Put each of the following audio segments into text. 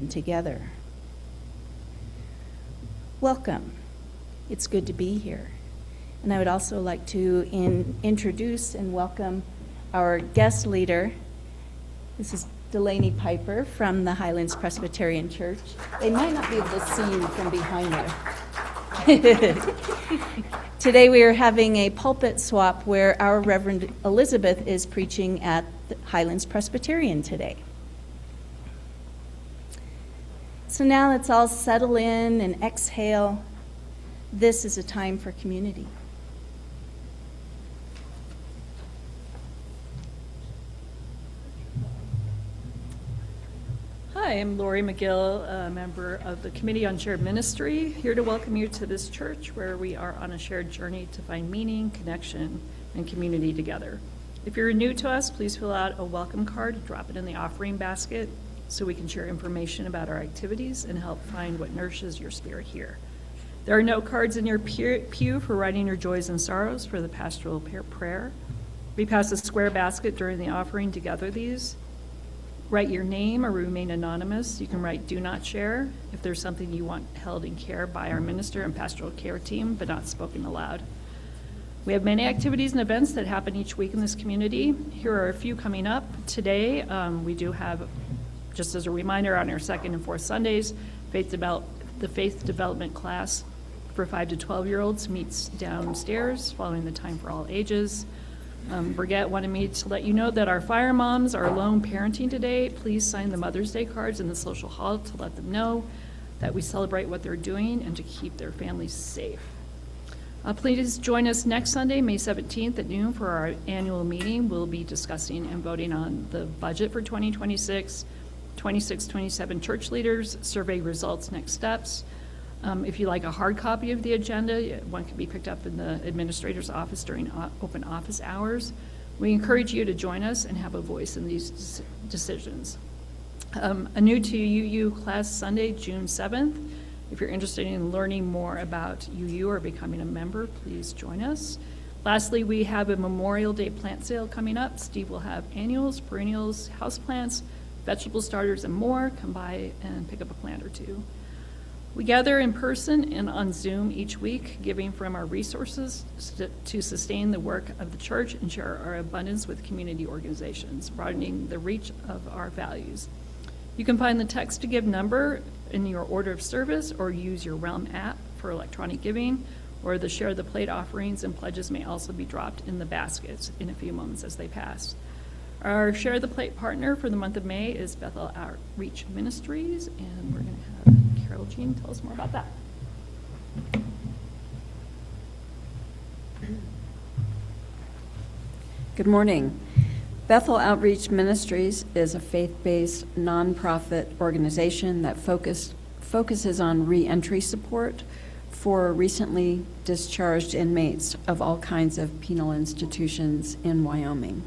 together. Welcome. It's good to be here. And I would also like to introduce and welcome our guest leader. This is Delaney Piper from the Highlands Presbyterian Church. They might not be able to see you from behind there. Today we are having a pulpit swap where our Reverend Elizabeth is preaching at the Highlands Presbyterian today. So now let's all settle in and exhale. This is a time for community. Hi, I'm Lori McGill, a member of the Committee on Shared Ministry, here to welcome you to this church where we are on a shared journey to find meaning, connection, and community together. If you're new to us, please fill out a welcome card, drop it in the offering basket so we can share information about our activities and help find what nourishes your spirit here. There are note cards in your pew for writing your joys and sorrows for the pastoral prayer. We pass a square basket during the offering to gather these. Write your name or remain anonymous. You can write "do not share" if there's something you want held in care by our minister and pastoral care team, but not spoken aloud. We have many activities and events that happen each week in this community. Here are a few coming up. Today, we do have, just as a reminder, on our second and fourth Sundays, the faith development class for 5 to 12-year-olds meets downstairs following the time for all ages. Brigitte wanted me to let you know that our fire moms are alone parenting today. Please sign the Mother's Day cards in the social hall to let them know that we celebrate what they're doing and to keep their families safe. Please join us next Sunday, May 17th at noon for our annual meeting. We'll be discussing and voting on the budget for 2026, 26-27 church leaders, survey results, next steps. If you like a hard copy of the agenda, one can be picked up in the administrator's office during open office hours. We encourage you to join us and have a voice in these decisions. A new to UU class Sunday, June 7th. If you're interested in learning more about UU or becoming a member, please join us. Lastly, we have a Memorial Day plant sale coming up. Steve will have annuals, perennials, houseplants, vegetable starters, and more. Come by and pick up a plant or two. We gather in person and on Zoom each week, giving from our resources to sustain the work of the church and share our abundance with community organizations, broadening the reach of our values. You can find the text to give number in your order of service or use your Realm app for electronic giving, or the share the plate offerings and pledges may also be dropped in the baskets in a few moments as they pass. Our Share the Plate partner for the month of May is Bethel Outreach Ministries, and we're going to have Carol Jean tell us more about that. Good morning. Bethel Outreach Ministries is a faith-based nonprofit organization that focuses on re-entry support for recently discharged inmates of all kinds of penal institutions in Wyoming.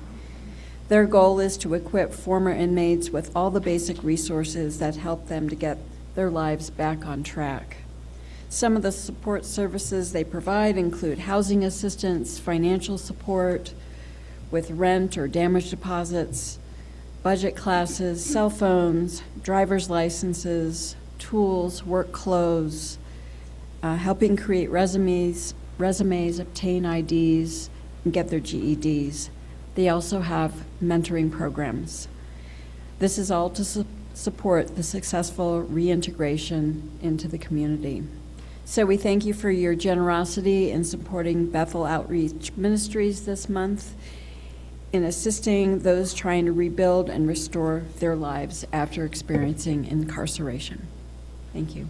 Their goal is to equip former inmates with all the basic resources that help them to get their lives back on track. Some of the support services they provide include housing assistance, financial support with rent or damage deposits, budget classes, cell phones, driver's licenses, tools, work clothes, helping create resumes, obtain IDs, and get their GEDs. They also have mentoring programs. This is all to support the successful reintegration into the community. So we thank you for your generosity in supporting Bethel Outreach Ministries this month in assisting those trying to rebuild and restore their lives after experiencing incarceration. Thank you.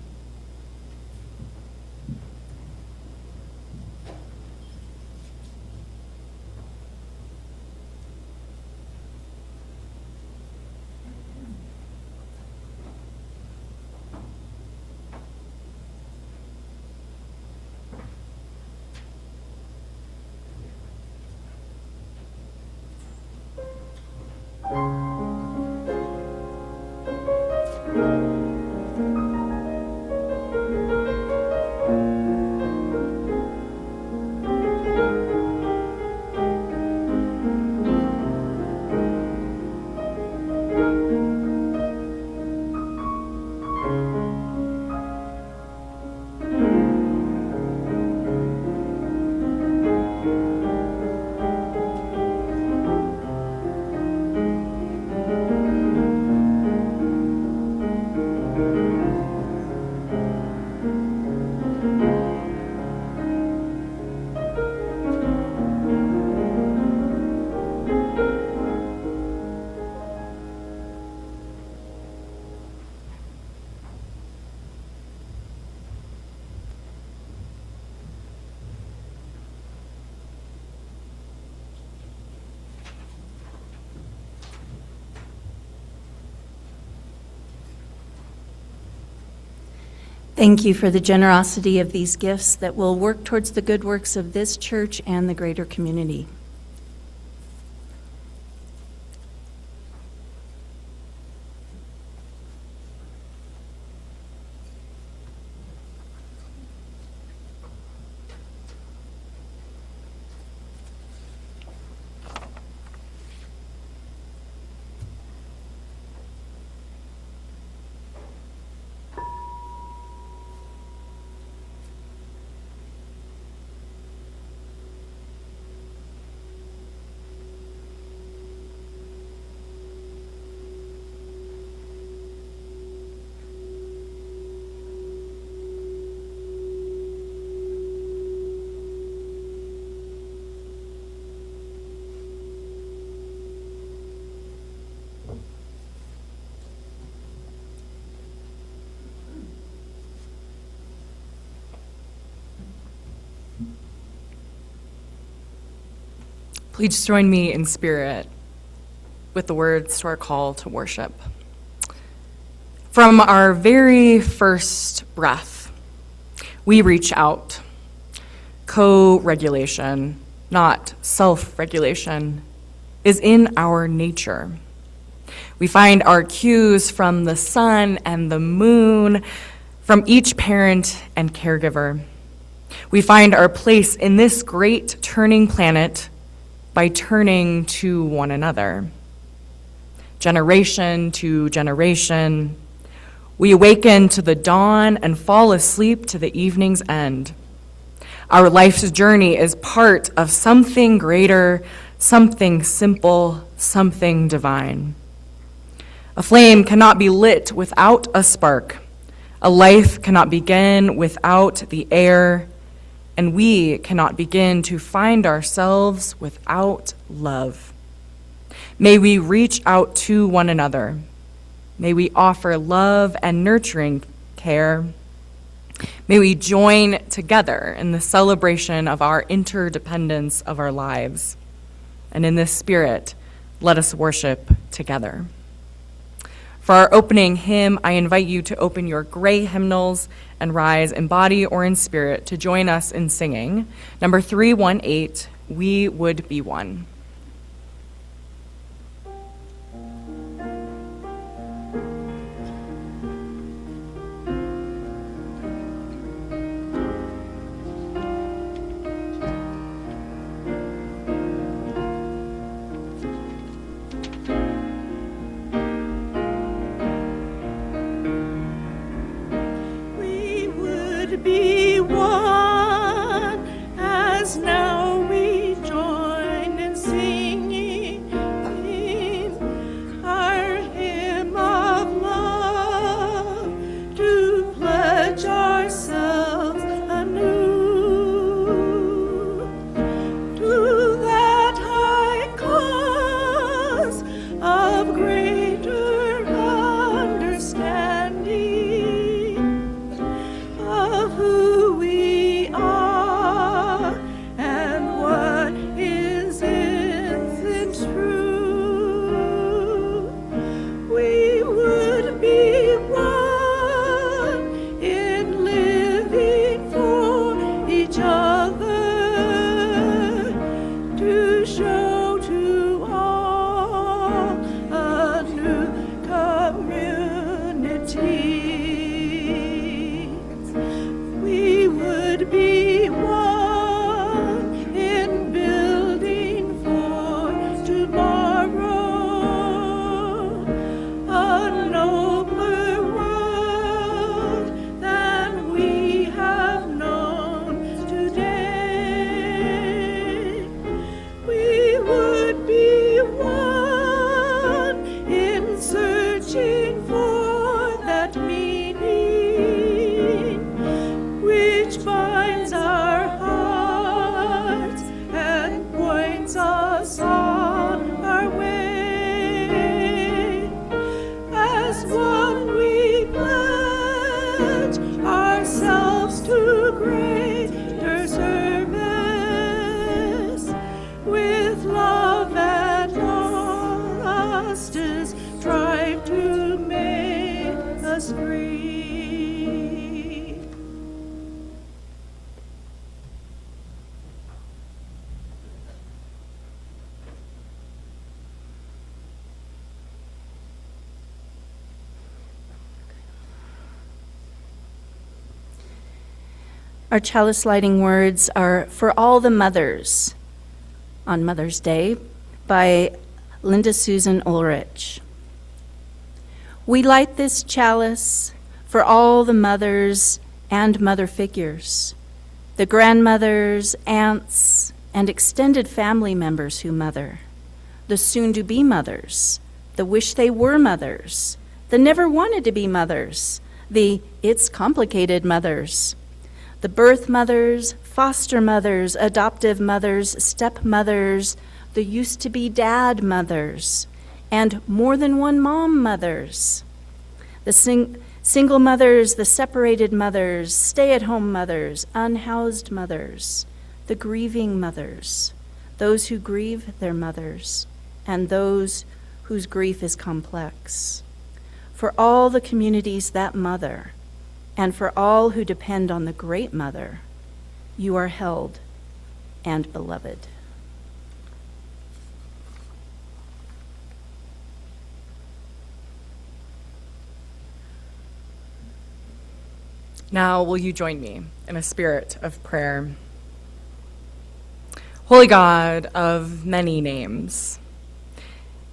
Thank you for the generosity of these gifts that will work towards the good works of this church and the greater community. Please join me in spirit with the words to our call to worship. From our very first breath, we reach out. Co-regulation, not self-regulation, is in our nature. We find our cues from the sun and the moon, from each parent and caregiver. We find our place in this great turning planet by turning to one another. Generation to generation, we awaken to the dawn and fall asleep to the evening's end. Our life's journey is part of something greater, something simple, something divine. A flame cannot be lit without a spark. A life cannot begin without the air, and we cannot begin to find ourselves without love. May we reach out to one another. May we offer love and nurturing care. May we join together in the celebration of our interdependence of our lives. And in this spirit, let us worship together. For our opening hymn, I invite you to open your gray hymnals and rise in body or in spirit to join us in singing number 318, We Would Be One. Be one as now we join in singing our hymn of love to pledge ourselves anew to that high cause of greater understanding of who we are and what is in truth. We would be one in living for each other to show to all a new community. We would be one in building for tomorrow, a nobler world than we have known today. We would be one in searching for that meaning which binds our hearts and points us on our way. As one we pledge ourselves to greater service, with love that strive to make us free. Our chalice lighting words are For All the Mothers on Mother's Day by Linda Susan Ulrich. We light this chalice for all the mothers and mother figures, the grandmothers, aunts, and extended family members who mother, the soon-to-be mothers, the wish they were mothers, the never wanted to be mothers, the it's complicated mothers, the birth mothers, foster mothers, adoptive mothers, stepmothers, the used-to-be dad mothers, and more than one mom mothers, the single mothers, the separated mothers, stay-at-home mothers, unhoused mothers, the grieving mothers, those who grieve their mothers, and those whose grief is complex. For all the communities that mother, and for all who depend on the great mother, you are held and beloved. Now, will you join me in a spirit of prayer? Holy God of many names,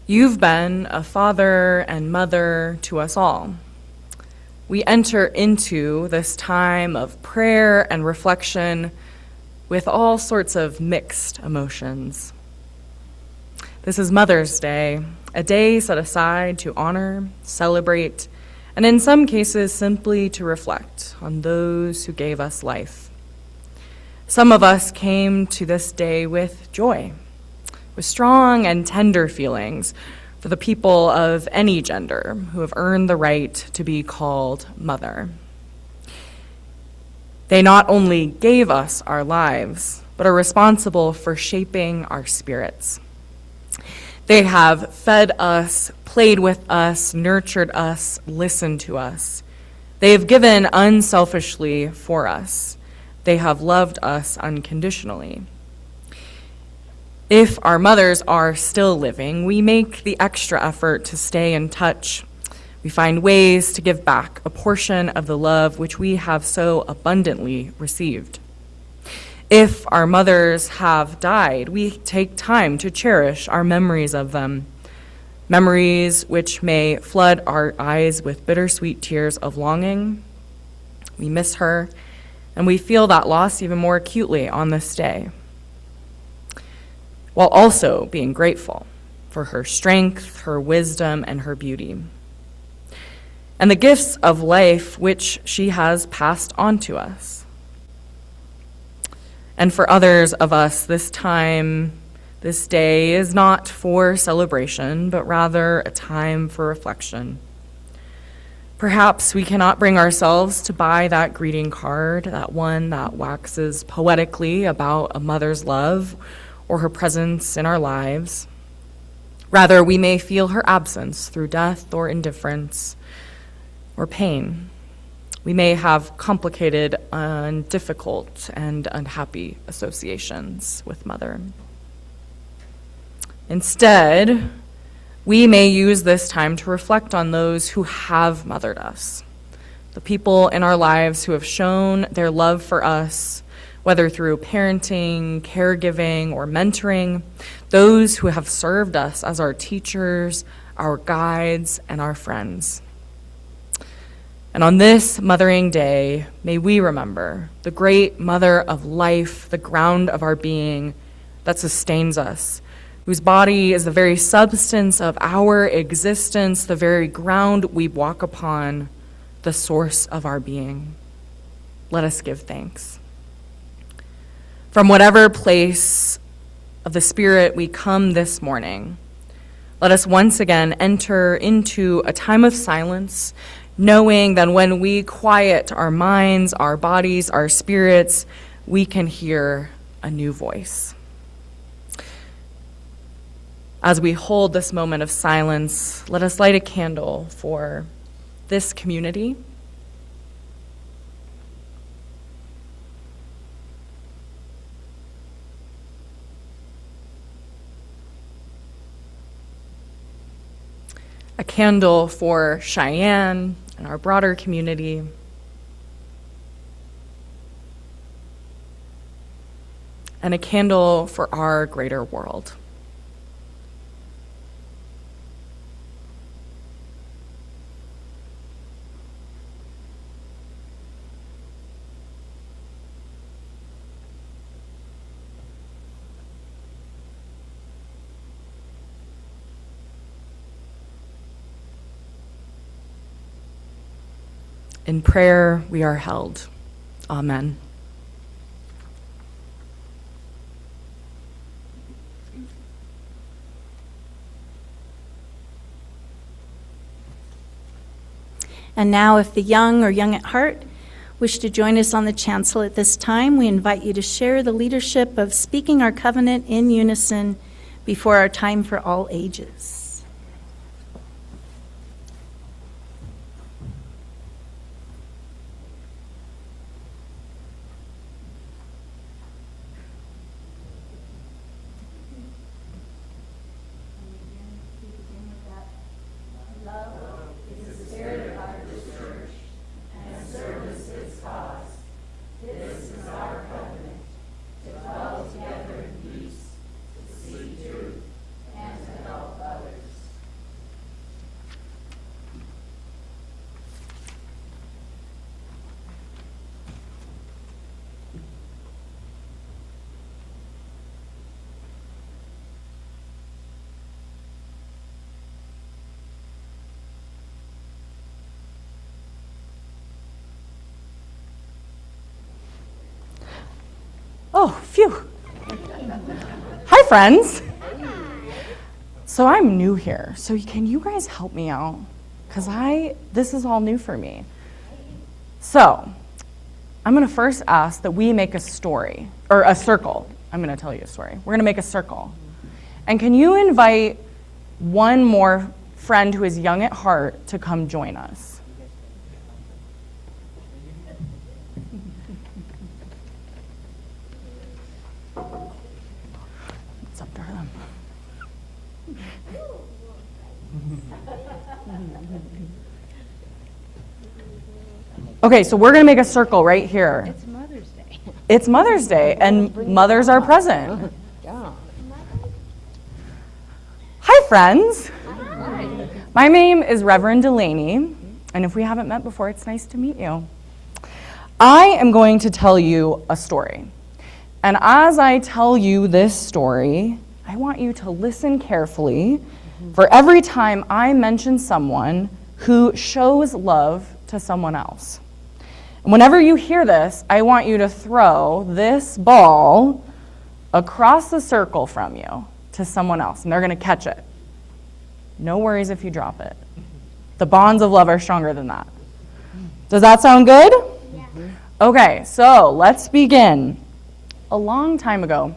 you've been a father and mother to us all. We enter into this time of prayer and reflection with all sorts of mixed emotions. This is Mother's Day, a day set aside to honor, celebrate, and in some cases simply to reflect on those who gave us life. Some of us came to this day with joy, with strong and tender feelings for the people of any gender who have earned the right to be called mother. They not only gave us our lives, but are responsible for shaping our spirits. They have fed us, played with us, nurtured us, listened to us. They have given unselfishly for us. They have loved us unconditionally. If our mothers are still living, we make the extra effort to stay in touch. We find ways to give back a portion of the love which we have so abundantly received. If our mothers have died, we take time to cherish our memories of them, memories which may flood our eyes with bittersweet tears of longing. We miss her, and we feel that loss even more acutely on this day, while also being grateful for her strength, her wisdom, and her beauty, and the gifts of life which she has passed on to us. And for others of us, this day is not for celebration, but rather a time for reflection. Perhaps we cannot bring ourselves to buy that greeting card, that one that waxes poetically about a mother's love or her presence in our lives. Rather, we may feel her absence through death or indifference or pain. We may have complicated and difficult and unhappy associations with mother. Instead, we may use this time to reflect on those who have mothered us, the people in our lives who have shown their love for us, whether through parenting, caregiving, or mentoring, those who have served us as our teachers, our guides, and our friends. And on this Mothering Day, may we remember the great mother of life, the ground of our being that sustains us, whose body is the very substance of our existence, the very ground we walk upon, the source of our being. Let us give thanks. From whatever place of the Spirit we come this morning, let us once again enter into a time of silence, knowing that when we quiet our minds, our bodies, our spirits, we can hear a new voice. As we hold this moment of silence, let us light a candle for this community, a candle for Cheyenne and our broader community, and a candle for our greater world. In prayer, we are held. Amen. And now, if the young or young at heart wish to join us on the chancel at this time, we invite you to share the leadership of speaking our covenant in unison before our time for all ages. Oh, phew. Hi, friends. So I'm new here, so can you guys help me out? Because this is all new for me. So I'm going to first ask that we make a story, or a circle. I'm going to tell you a story. We're going to make a circle. And can you invite one more friend who is young at heart to come join us? It's up to them. Okay, so we're going to make a circle right here. It's Mother's Day. It's Mother's Day, and mothers are present. Hi, friends. My name is Reverend Delaney, and if we haven't met before, it's nice to meet you. I am going to tell you a story. And as I tell you this story, I want you to listen carefully for every time I mention someone who shows love to someone else. And whenever you hear this, I want you to throw this ball across the circle from you to someone else, and they're going to catch it. No worries if you drop it. The bonds of love are stronger than that. Does that sound good? Yeah. Okay, so let's begin. A long time ago,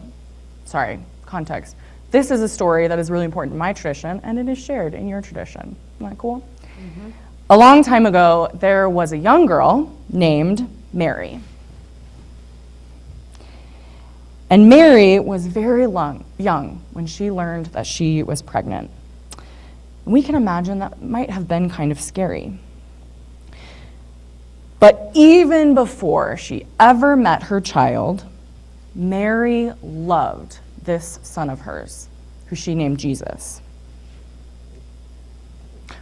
context. This is a story that is really important in my tradition, and it is shared in your tradition. Isn't that cool? Mm-hmm. A long time ago, there was a young girl named Mary. And Mary was very young when she learned that she was pregnant. We can imagine that might have been kind of scary. But even before she ever met her child, Mary loved this son of hers, who she named Jesus.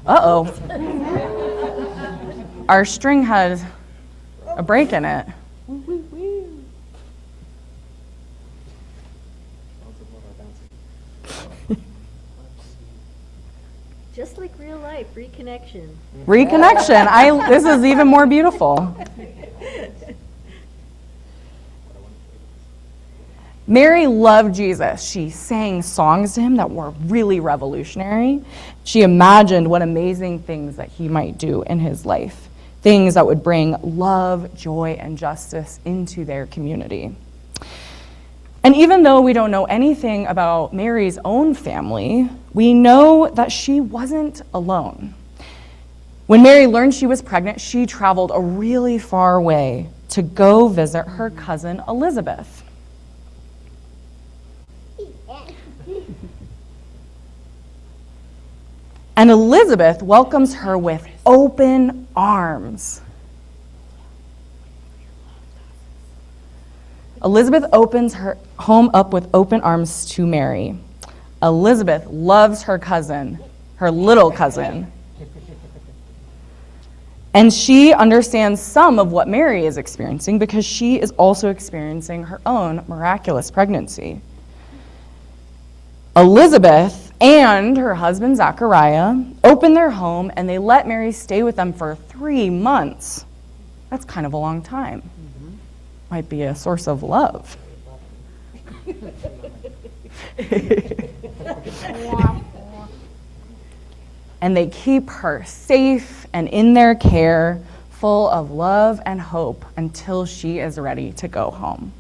Uh-oh. Our string had a break in it. Just like real life, reconnection. Reconnection. This is even more beautiful. Mary loved Jesus. She sang songs to him that were really revolutionary. She imagined what amazing things that he might do in his life, things that would bring love, joy, and justice into their community. And even though we don't know anything about Mary's own family, we know that she wasn't alone. When Mary learned she was pregnant, she traveled a really far way to go visit her cousin Elizabeth. And Elizabeth welcomes her with open arms. Elizabeth opens her home up with open arms to Mary. Elizabeth loves her cousin, her little cousin. And she understands some of what Mary is experiencing because she is also experiencing her own miraculous pregnancy. Elizabeth and her husband Zachariah open their home and they let Mary stay with them for 3 months. That's kind of a long time. Might be a source of love. And they keep her safe and in their care, full of love and hope until she is ready to go home.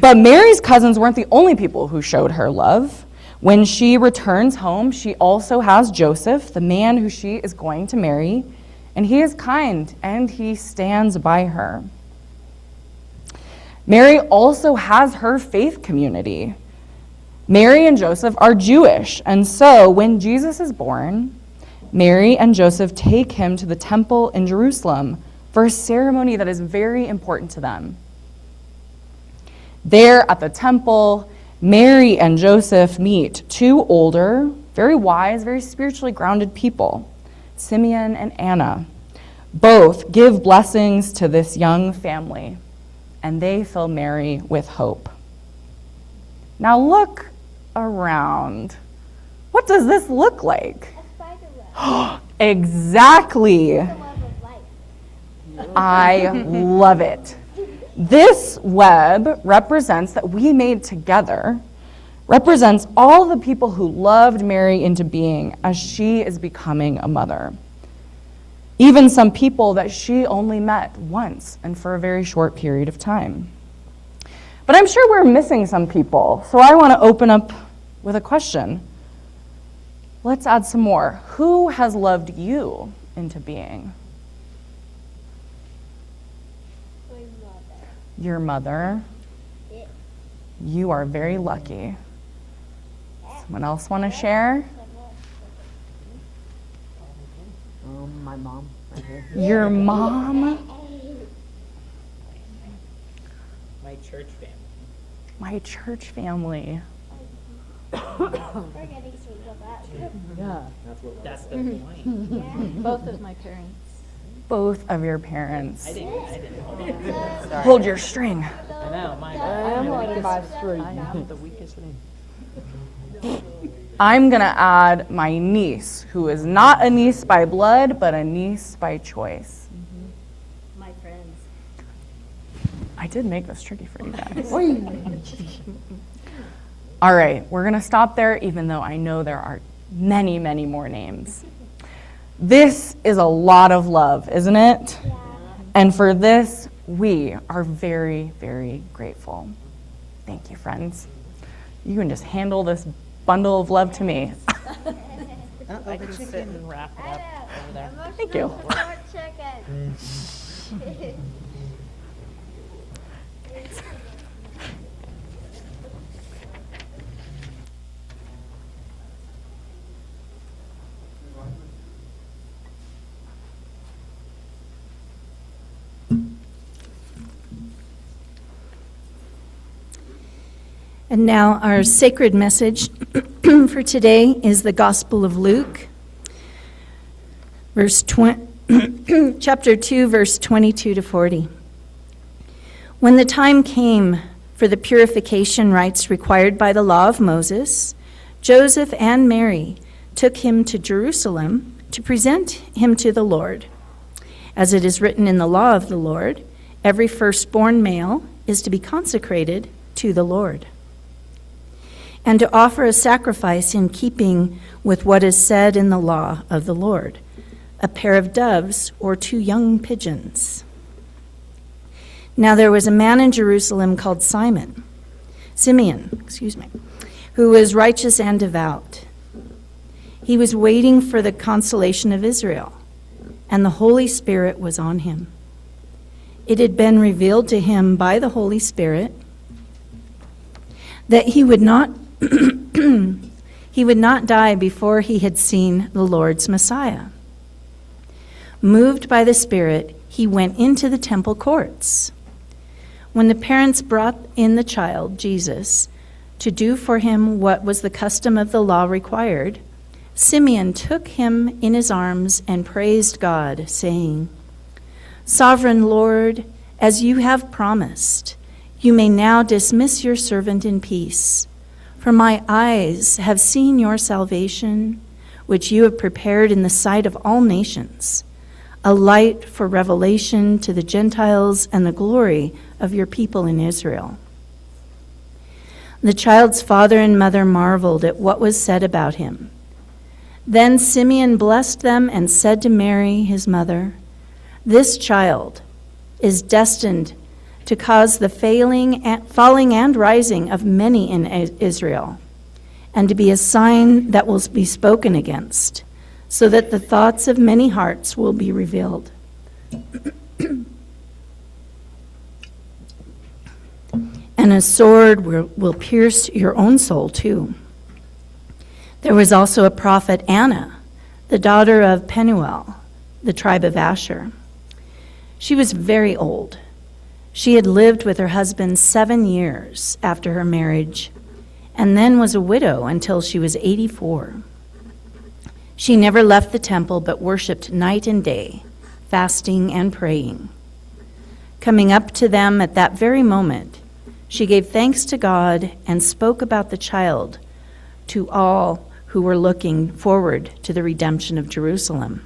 But Mary's cousins weren't the only people who showed her love. When she returns home, she also has Joseph, the man who she is going to marry, and he is kind and he stands by her. Mary also has her faith community. Mary and Joseph are Jewish, and so when Jesus is born, Mary and Joseph take him to the temple in Jerusalem for a ceremony that is very important to them. There at the temple, Mary and Joseph meet 2 older, very wise, very spiritually grounded people, Simeon and Anna. Both give blessings to this young family, and they fill Mary with hope. Now look around. What does this look like? A spider web. Exactly. The web of life. I love it. This web represents that we made together, represents all the people who loved Mary into being as she is becoming a mother. Even some people that she only met once and for a very short period of time. But I'm sure we're missing some people, so I want to open up with a question. Let's add some more. Who has loved you into being? My mother. Your mother. Yeah. You are very lucky. Someone else want to share? My mom, right here. Your mom? My church family. My church family. We're getting sweet of that. Yeah. That's the point. Both of my parents. Both of your parents. I didn't hold it. Hold your string. I know, my. I am the weakest link. I'm going to add my niece, who is not a niece by blood, but a niece by choice. My friends. I did make this tricky for you guys. All right, we're going to stop there, even though I know there are many, many more names. This is a lot of love, isn't it? Yeah. And for this, we are very, very grateful. Thank you, friends. You can just handle this bundle of love to me. I can sit and wrap it up over there. Thank you. Support chicken. And now our sacred message for today is the Gospel of Luke, chapter 2, verse 22 to 40. When the time came for the purification rites required by the law of Moses, Joseph and Mary took him to Jerusalem to present him to the Lord. As it is written in the law of the Lord, every firstborn male is to be consecrated to the Lord, and to offer a sacrifice in keeping with what is said in the law of the Lord, a pair of doves or 2 young pigeons. Now there was a man in Jerusalem called Simeon, who was righteous and devout. He was waiting for the consolation of Israel, and the Holy Spirit was on him. It had been revealed to him by the Holy Spirit that he would not die before he had seen the Lord's Messiah. Moved by the Spirit, he went into the temple courts. When the parents brought in the child, Jesus, to do for him what was the custom of the law required, Simeon took him in his arms and praised God, saying, "Sovereign Lord, as you have promised, you may now dismiss your servant in peace. For my eyes have seen your salvation, which you have prepared in the sight of all nations, a light for revelation to the Gentiles and the glory of your people in Israel." The child's father and mother marveled at what was said about him. Then Simeon blessed them and said to Mary, his mother, "This child is destined to cause the falling and rising of many in Israel, and to be a sign that will be spoken against, so that the thoughts of many hearts will be revealed. And a sword will pierce your own soul too. There was also a prophet, Anna, the daughter of Penuel, the tribe of Asher. She was very old. She had lived with her husband 7 years after her marriage, and then was a widow until she was 84. She never left the temple but worshiped night and day, fasting and praying. Coming up to them at that very moment, she gave thanks to God and spoke about the child to all who were looking forward to the redemption of Jerusalem.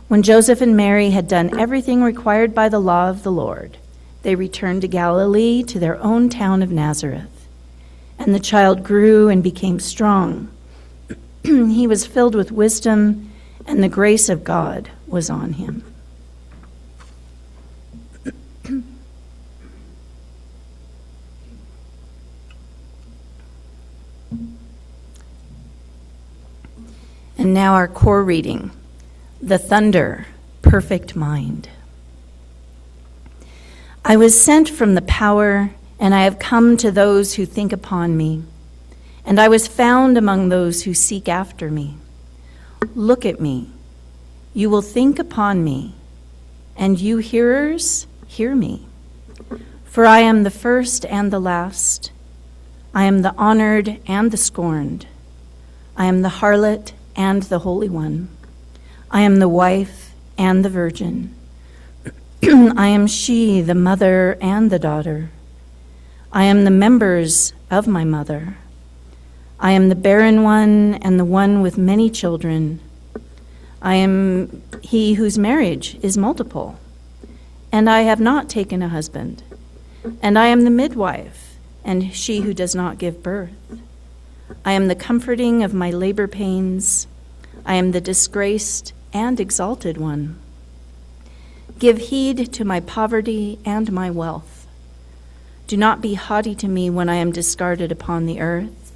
When Joseph and Mary had done everything required by the law of the Lord, they returned to Galilee, to their own town of Nazareth. And the child grew and became strong. He was filled with wisdom, and the grace of God was on him. And now our core reading, The Thunder, Perfect Mind. I was sent from the power, and I have come to those who think upon me, and I was found among those who seek after me. Look at me. You will think upon me, and you hearers, hear me. For I am the first and the last. I am the honored and the scorned. I am the harlot and the Holy One. I am the wife and the virgin. I am she, the mother and the daughter. I am the members of my mother. I am the barren one and the one with many children. I am he whose marriage is multiple, and I have not taken a husband. And I am the midwife, and she who does not give birth. I am the comforting of my labor pains. I am the disgraced and exalted one. Give heed to my poverty and my wealth. Do not be haughty to me when I am discarded upon the earth.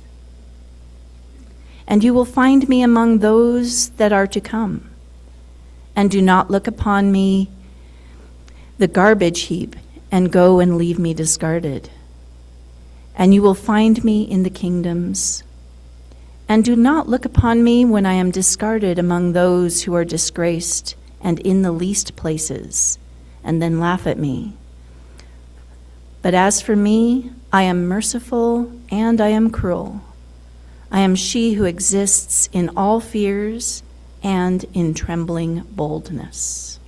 And you will find me among those that are to come. And do not look upon me, the garbage heap, and go and leave me discarded. And you will find me in the kingdoms. And do not look upon me when I am discarded among those who are disgraced and in the least places, and then laugh at me. But as for me, I am merciful and I am cruel. I am she who exists in all fears and in trembling boldness.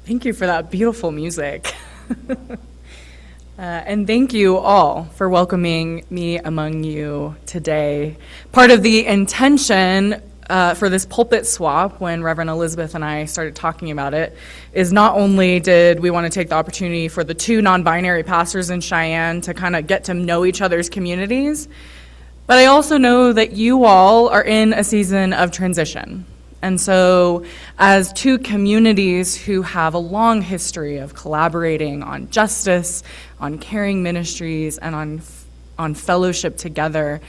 Thank you for that beautiful music. And thank you all for welcoming me among you today. Part of the intention for this pulpit swap, when Reverend Elizabeth and I started talking about it, is not only did we want to take the opportunity for the two non-binary pastors in Cheyenne to kind of get to know each other's communities, but I also know that you all are in a season of transition. And so, as two communities who have a long history of collaborating on justice, on caring ministries, and on fellowship together,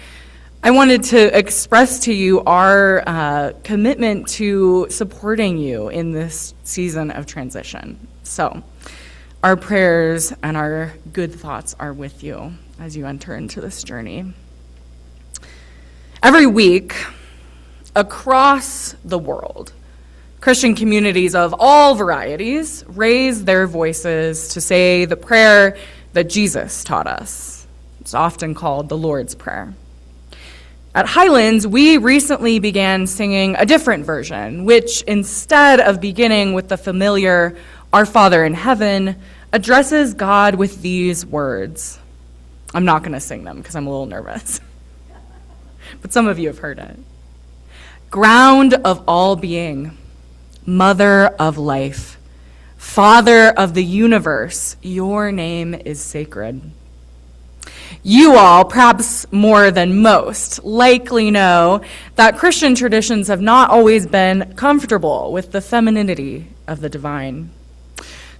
I wanted to express to you our commitment to supporting you in this season of transition. So, our prayers and our good thoughts are with you as you enter into this journey. Every week, across the world, Christian communities of all varieties raise their voices to say the prayer that Jesus taught us. It's often called the Lord's Prayer. At Highlands, we recently began singing a different version, which instead of beginning with the familiar Our Father in Heaven, addresses God with these words. I'm not going to sing them because I'm a little nervous, but some of you have heard it. Ground of all being, Mother of life, Father of the universe, your name is sacred. You all, perhaps more than most, likely know that Christian traditions have not always been comfortable with the femininity of the divine.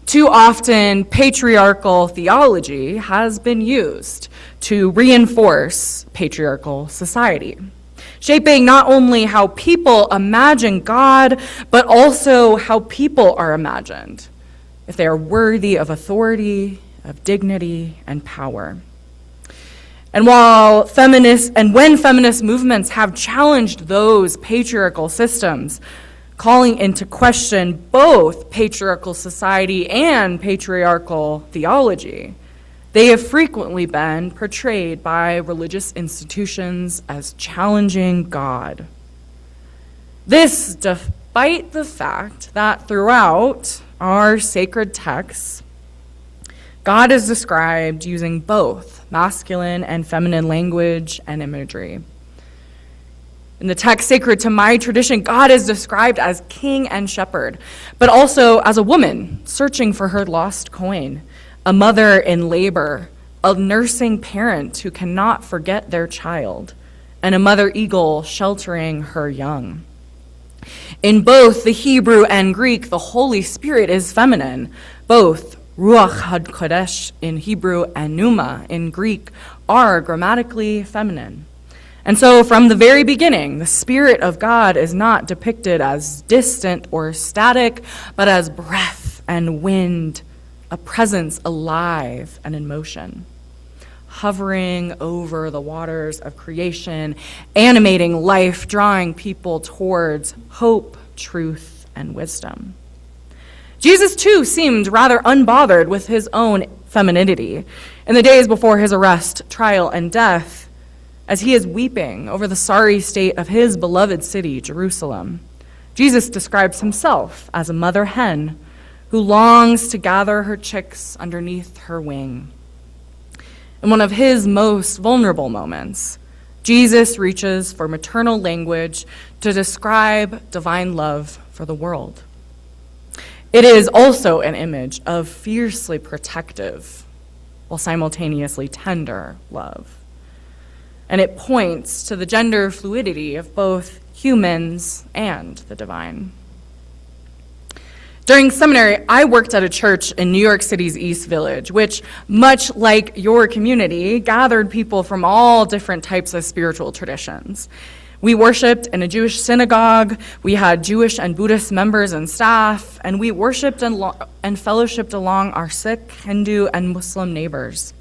Too often, patriarchal theology has been used to reinforce patriarchal society, shaping not only how people imagine God, but also how people are imagined, if they are worthy of authority, of dignity, and power. And when feminist movements have challenged those patriarchal systems, calling into question both patriarchal society and patriarchal theology, they have frequently been portrayed by religious institutions as challenging God. This despite the fact that throughout our sacred texts, God is described using both masculine and feminine language and imagery. In the text sacred to my tradition, God is described as king and shepherd, but also as a woman searching for her lost coin, a mother in labor, a nursing parent who cannot forget their child, and a mother eagle sheltering her young. In both the Hebrew and Greek, the Holy Spirit is feminine. Both Ruach HaKodesh in Hebrew and Pneuma in Greek are grammatically feminine. And so from the very beginning, the Spirit of God is not depicted as distant or static, but as breath and wind, a presence alive and in motion, hovering over the waters of creation, animating life, drawing people towards hope, truth, and wisdom. Jesus, too, seemed rather unbothered with his own femininity in the days before his arrest, trial, and death, as he is weeping over the sorry state of his beloved city, Jerusalem. Jesus describes himself as a mother hen who longs to gather her chicks underneath her wing. In one of his most vulnerable moments, Jesus reaches for maternal language to describe divine love for the world. It is also an image of fiercely protective, while simultaneously tender love. And it points to the gender fluidity of both humans and the divine. During seminary, I worked at a church in New York City's East Village, which, much like your community, gathered people from all different types of spiritual traditions. We worshiped in a Jewish synagogue, we had Jewish and Buddhist members and staff, and we worshiped and fellowshipped along our Sikh, Hindu, and Muslim neighbors.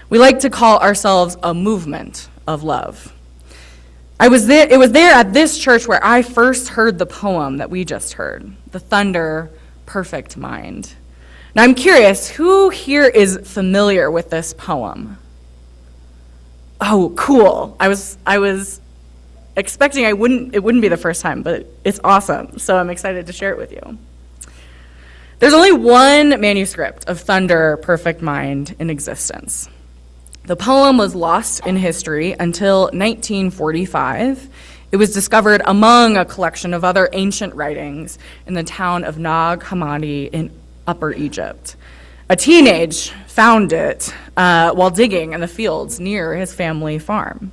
We like to call ourselves a movement of love. It was there at this church where I first heard the poem that we just heard, The Thunder, Perfect Mind. Now I'm curious, who here is familiar with this poem? Oh, cool. I was expecting it wouldn't be the first time, but it's awesome. So I'm excited to share it with you. There's only one manuscript of Thunder, Perfect Mind in existence. The poem was lost in history until 1945. It was discovered among a collection of other ancient writings in the town of Nag Hammadi in Upper Egypt. A teenager found it while digging in the fields near his family farm.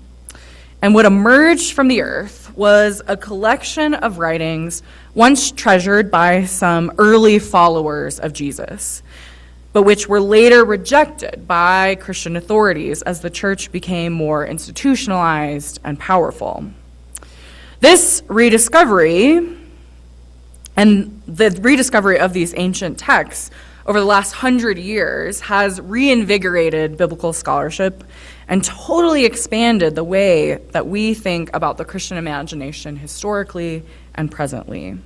And what emerged from the earth was a collection of writings once treasured by some early followers of Jesus, but which were later rejected by Christian authorities as the church became more institutionalized and powerful. This rediscovery and the rediscovery of these ancient texts over the last 100 years has reinvigorated biblical scholarship and totally expanded the way that we think about the Christian imagination historically and presently.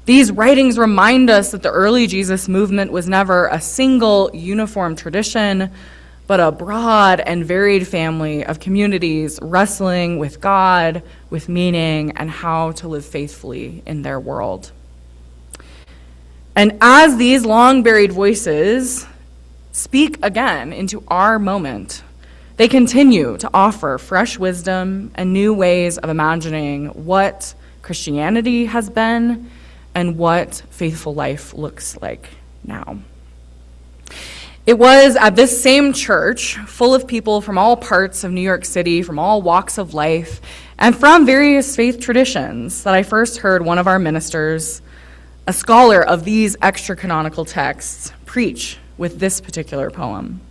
These writings remind us that the early Jesus movement was never a single uniform tradition, but a broad and varied family of communities wrestling with God, with meaning, and how to live faithfully in their world. And as these long-buried voices speak again into our moment, they continue to offer fresh wisdom and new ways of imagining what Christianity has been and what faithful life looks like now. It was at this same church, full of people from all parts of New York City, from all walks of life, and from various faith traditions, that I first heard one of our ministers, a scholar of these extra-canonical texts, preach with this particular poem.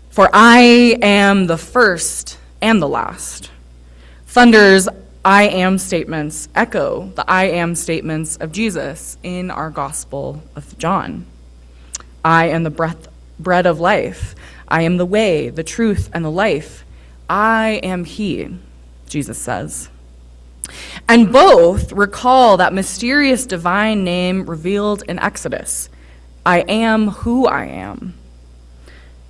For I am the first and the last. Thunder's I am statements echo the I am statements of Jesus in our Gospel of John. I am the bread of life. I am the way, the truth, and the life. I am He, Jesus says. And both recall that mysterious divine name revealed in Exodus. I am who I am.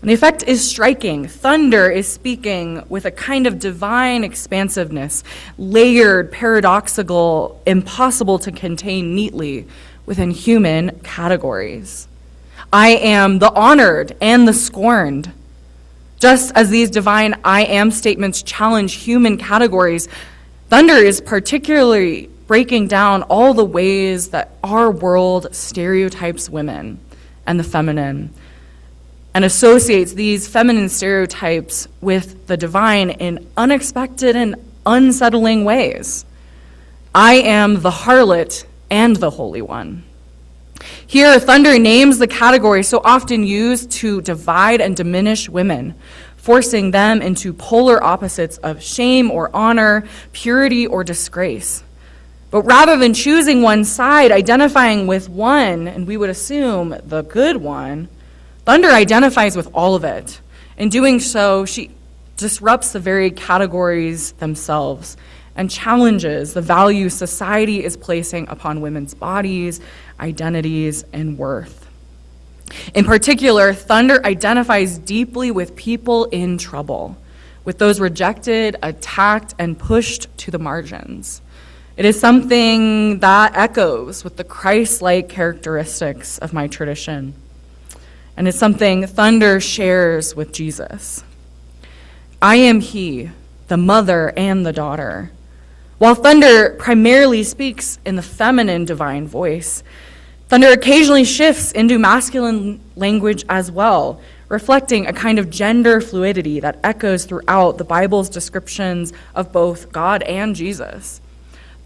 And the effect is striking. Thunder is speaking with a kind of divine expansiveness, layered, paradoxical, impossible to contain neatly within human categories. I am the honored and the scorned. Just as these divine I am statements challenge human categories, Thunder is particularly breaking down all the ways that our world stereotypes women and the feminine, and associates these feminine stereotypes with the divine in unexpected and unsettling ways. I am the harlot and the Holy One. Here, Thunder names the category so often used to divide and diminish women, forcing them into polar opposites of shame or honor, purity or disgrace. But rather than choosing one side, identifying with one, and we would assume the good one, Thunder identifies with all of it. In doing so, she disrupts the very categories themselves and challenges the value society is placing upon women's bodies, identities, and worth. In particular, Thunder identifies deeply with people in trouble, with those rejected, attacked, and pushed to the margins. It is something that echoes with the Christ-like characteristics of my tradition. And it's something Thunder shares with Jesus. I am He, the mother and the daughter. While Thunder primarily speaks in the feminine divine voice, Thunder occasionally shifts into masculine language as well, reflecting a kind of gender fluidity that echoes throughout the Bible's descriptions of both God and Jesus.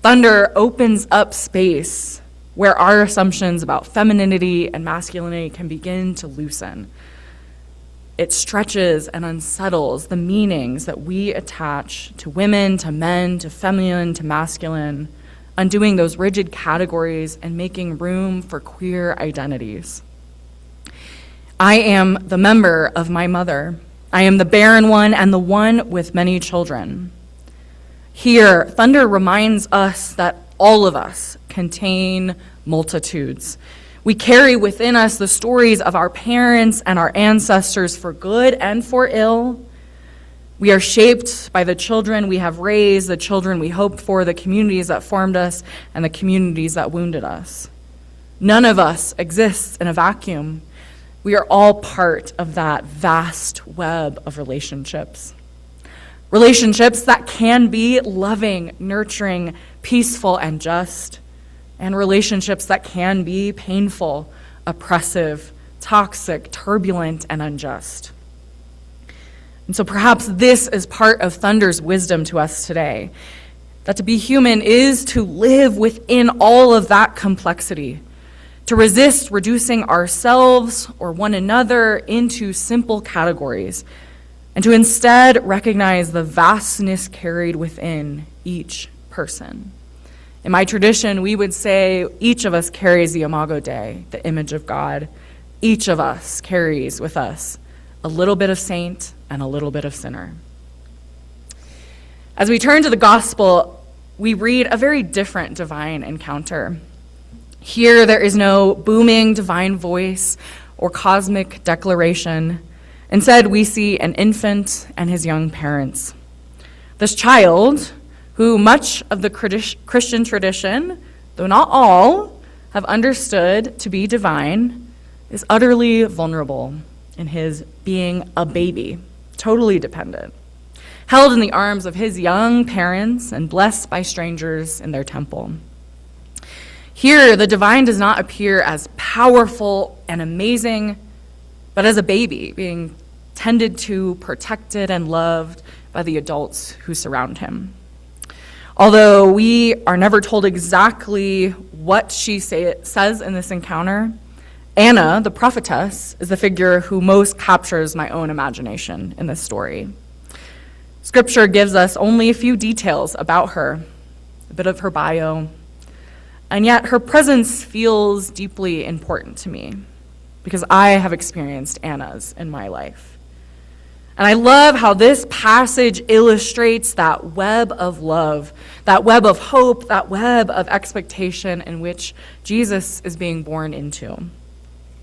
Thunder opens up space where our assumptions about femininity and masculinity can begin to loosen. It stretches and unsettles the meanings that we attach to women, to men, to feminine, to masculine, undoing those rigid categories and making room for queer identities. I am the member of my mother. I am the barren one and the one with many children. Here, Thunder reminds us that all of us contain multitudes. We carry within us the stories of our parents and our ancestors for good and for ill. We are shaped by the children we have raised, the children we hoped for, the communities that formed us, and the communities that wounded us. None of us exists in a vacuum. We are all part of that vast web of relationships. Relationships that can be loving, nurturing, peaceful, and just, and relationships that can be painful, oppressive, toxic, turbulent, and unjust. And so perhaps this is part of Thunder's wisdom to us today, that to be human is to live within all of that complexity, to resist reducing ourselves or one another into simple categories, and to instead recognize the vastness carried within each person. In my tradition, we would say each of us carries the Imago Dei, the image of God. Each of us carries with us a little bit of saint and a little bit of sinner. As we turn to the gospel, we read a very different divine encounter. Here, there is no booming divine voice or cosmic declaration. Instead, we see an infant and his young parents. This child, who much of the Christian tradition, though not all, have understood to be divine, is utterly vulnerable in his being a baby, totally dependent, held in the arms of his young parents and blessed by strangers in their temple. Here, the divine does not appear as powerful and amazing, but as a baby being tended to, protected, and loved by the adults who surround him. Although we are never told exactly what she says in this encounter, Anna, the prophetess, is the figure who most captures my own imagination in this story. Scripture gives us only a few details about her, a bit of her bio, and yet her presence feels deeply important to me because I have experienced Anna's in my life. And I love how this passage illustrates that web of love, that web of hope, that web of expectation in which Jesus is being born into.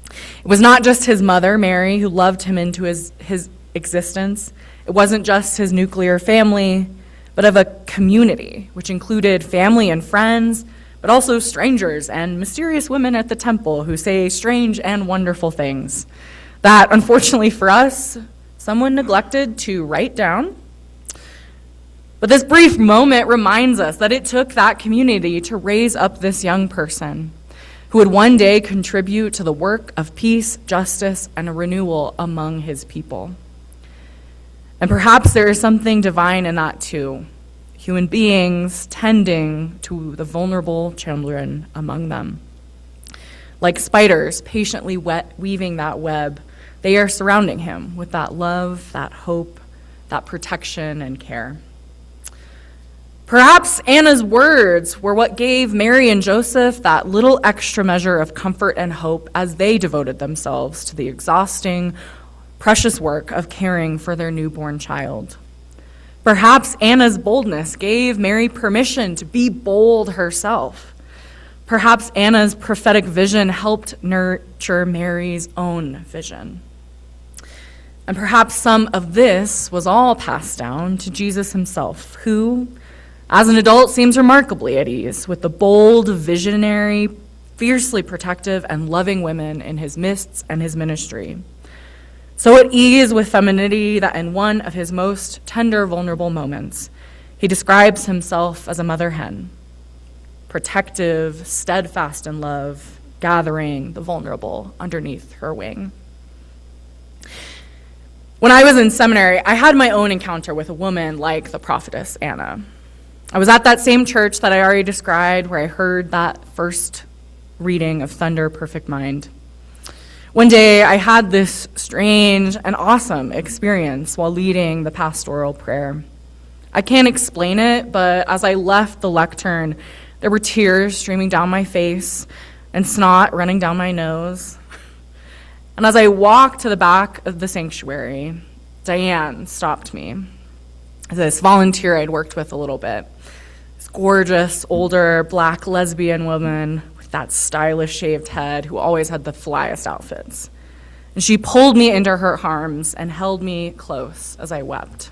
It was not just his mother, Mary, who loved him into his existence. It wasn't just his nuclear family, but of a community, which included family and friends, but also strangers and mysterious women at the temple who say strange and wonderful things that, unfortunately for us, someone neglected to write down. But this brief moment reminds us that it took that community to raise up this young person who would one day contribute to the work of peace, justice, and a renewal among his people. And perhaps there is something divine in that too. Human beings tending to the vulnerable children among them. Like spiders patiently weaving that web, they are surrounding him with that love, that hope, that protection and care. Perhaps Anna's words were what gave Mary and Joseph that little extra measure of comfort and hope as they devoted themselves to the exhausting, precious work of caring for their newborn child. Perhaps Anna's boldness gave Mary permission to be bold herself. Perhaps Anna's prophetic vision helped nurture Mary's own vision. And perhaps some of this was all passed down to Jesus himself, who, as an adult, seems remarkably at ease with the bold, visionary, fiercely protective, and loving women in his midst and his ministry. So at ease with femininity that in one of his most tender, vulnerable moments, he describes himself as a mother hen, protective, steadfast in love, gathering the vulnerable underneath her wing. When I was in seminary, I had my own encounter with a woman like the prophetess Anna. I was at that same church that I already described where I heard that first reading of Thunder, Perfect Mind. One day, I had this strange and awesome experience while leading the pastoral prayer. I can't explain it, but as I left the lectern, there were tears streaming down my face and snot running down my nose. And as I walked to the back of the sanctuary, Diane stopped me. This volunteer I'd worked with a little bit. This gorgeous, older, black lesbian woman with that stylish shaved head who always had the flyest outfits. And she pulled me into her arms and held me close as I wept.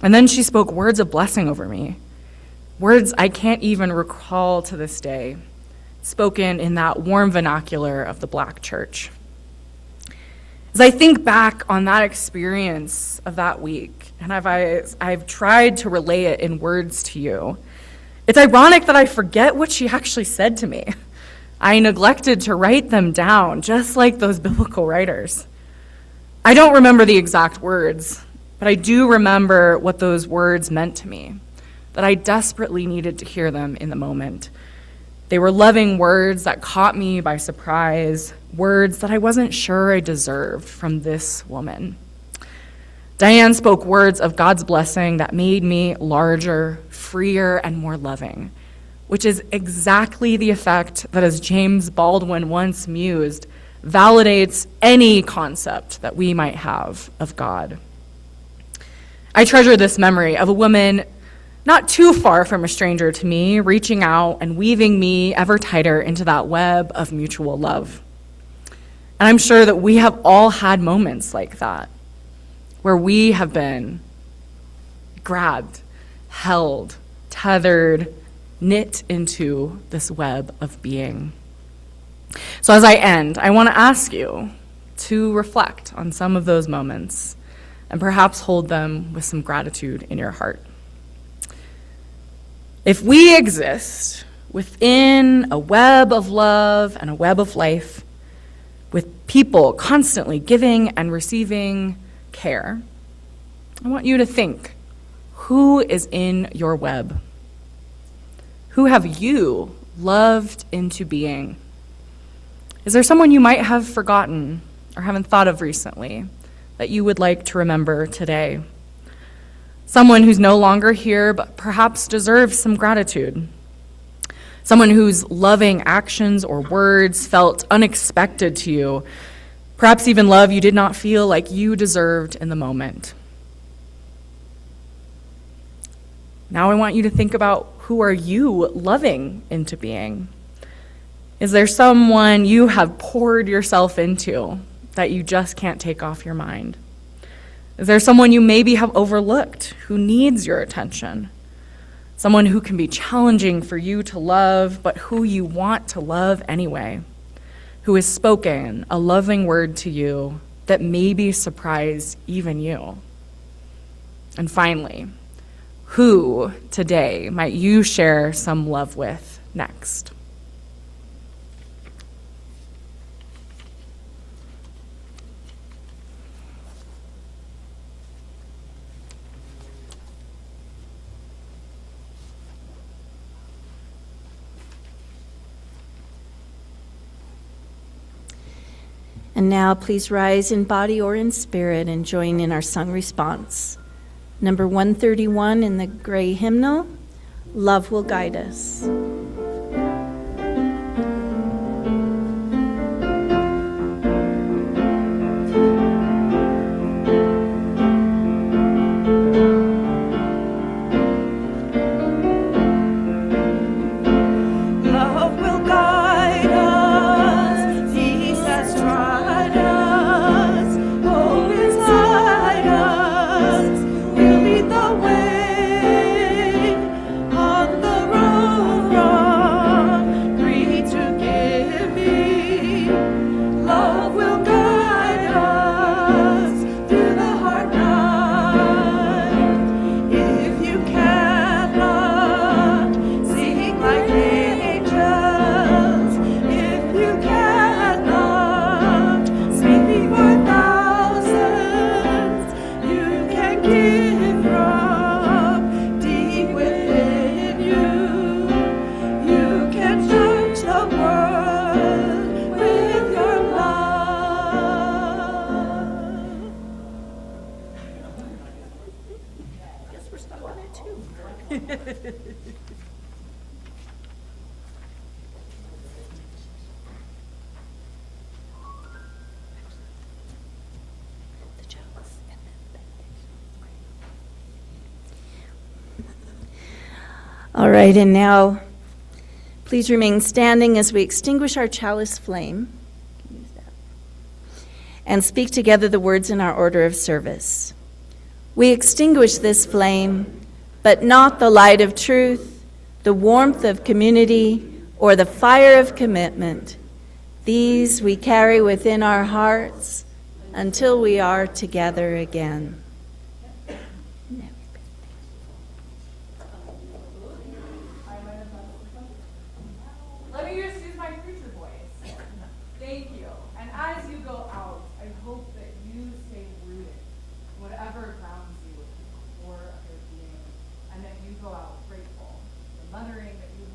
And then she spoke words of blessing over me, words I can't even recall to this day. spoken in that warm vernacular of the Black church. As I think back on that experience of that week, and I've tried to relay it in words to you, it's ironic that I forget what she actually said to me. I neglected to write them down, just like those biblical writers. I don't remember the exact words, but I do remember what those words meant to me, that I desperately needed to hear them in the moment. They were loving words that caught me by surprise, words that I wasn't sure I deserved from this woman. Diane spoke words of God's blessing that made me larger, freer, and more loving, which is exactly the effect that, as James Baldwin once mused, validates any concept that we might have of God. I treasure this memory of a woman not too far from a stranger to me, reaching out and weaving me ever tighter into that web of mutual love. And I'm sure that we have all had moments like that, where we have been grabbed, held, tethered, knit into this web of being. So as I end, I want to ask you to reflect on some of those moments and perhaps hold them with some gratitude in your heart. If we exist within a web of love and a web of life, with people constantly giving and receiving care, I want you to think, who is in your web? Who have you loved into being? Is there someone you might have forgotten or haven't thought of recently that you would like to remember today? Someone who's no longer here, but perhaps deserves some gratitude. Someone whose loving actions or words felt unexpected to you, perhaps even love you did not feel like you deserved in the moment. Now I want you to think about, who are you loving into being? Is there someone you have poured yourself into that you just can't take off your mind? Is there someone you maybe have overlooked who needs your attention? Someone who can be challenging for you to love, but who you want to love anyway, who has spoken a loving word to you that maybe surprised even you? And finally, who today might you share some love with next? And now please rise in body or in spirit and join in our sung response. Number 131 in the gray hymnal, Love Will Guide Us. All right, and now please remain standing as we extinguish our chalice flame and speak together the words in our order of service. We extinguish this flame, but not the light of truth, the warmth of community, or the fire of commitment. These we carry within our hearts until we are together again. Let me just use my preacher voice. Thank you. And as you go out, I hope that you stay rooted in whatever grounds you at the core of your being, and that you go out grateful for the mothering that you